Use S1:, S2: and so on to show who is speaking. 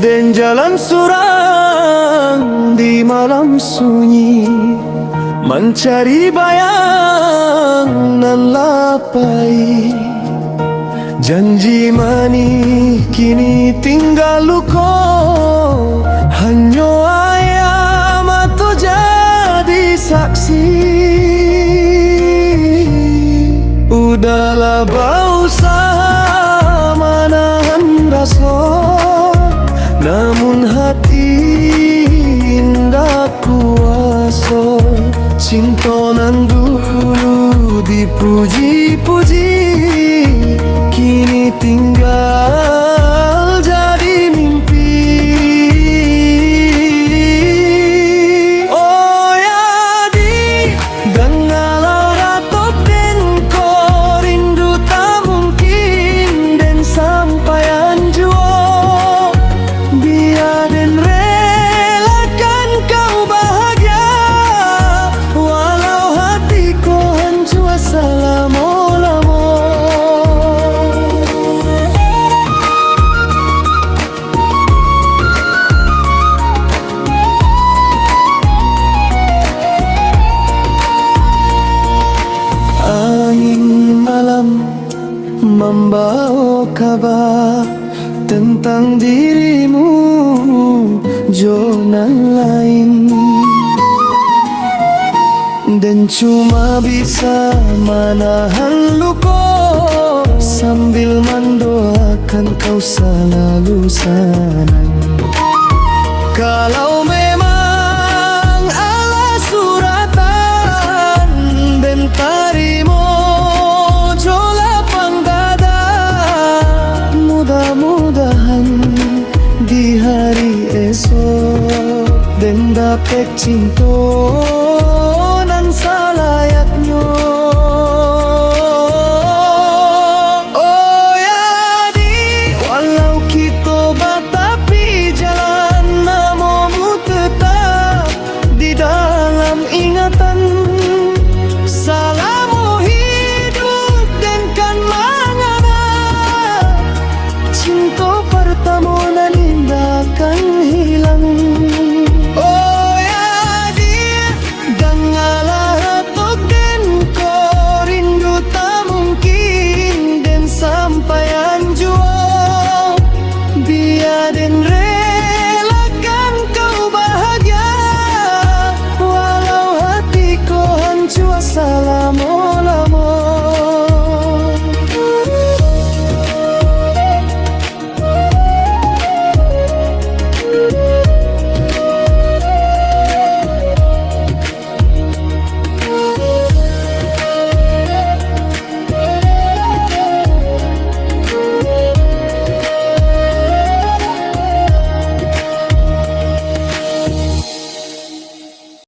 S1: Dan jalan surang di malam sunyi, mencari bayang nan lapai. Janji manis kini tinggal luka, hanya ayam atau jadi saksi. Udahlah berusaha menahan rasa, namun hati indah kuasa. Cinta nan dulu dipuji-puji, kini tinggal jadi mimpi. Oh ya di, dengarlah ratop den ko, rindu tak mungkin den sampaian jua. Biar den relakan kau bahagia, walau hatiku hancur selama-lama. Angin malam membawa kabar tentang dirimu, zona lain, dan cuma bisa menahan luka sambil mendoakan kau selalu senang. Kalau memang ala suratan dan tarimo jola pangdada, mudah-mudahan di hari esok dan dapat cinta